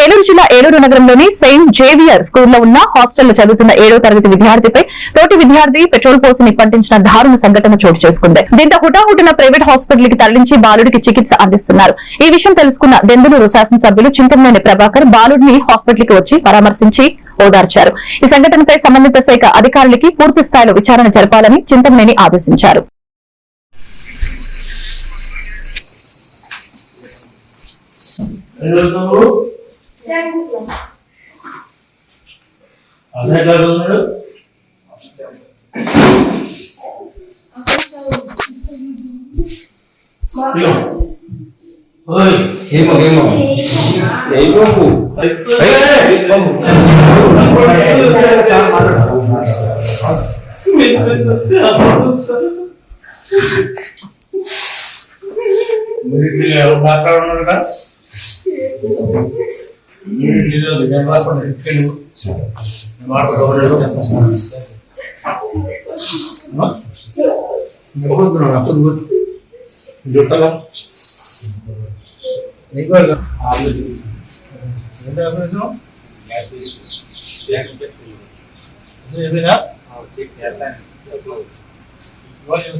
ఏలూరు జిల్లా ఏలూరు నగరంలోని Saint Xavier స్కూల్లో ఉన్న హాస్టల్లో చదువుతున్న 7వ తరగతి విద్యార్థిపై తోటి విద్యార్థి పెట్రోల్ పోసి నిప్పంటించిన దారుణ సంఘటన చోటు చేసుకుంది. దీంతో హుటాహుటిన ప్రైవేట్ హాస్పిటల్ కి తరలించి బాలుడికి చికిత్స అందిస్తున్నారు. ఈ విషయం తెలుసుకున్న దెందులూరు శాసనసభ్యులు చింతమనేని ప్రభాకర్ బాలుడిని హాస్పిటల్ కి వచ్చి పరామర్శించి ఓదార్చారు. ఈ సంఘటనపై సంబంధిత శాఖ అధికారులకి పూర్తి స్థాయిలో విచారణ జరపాలని చింతమనేని ఆదేశించారు. What is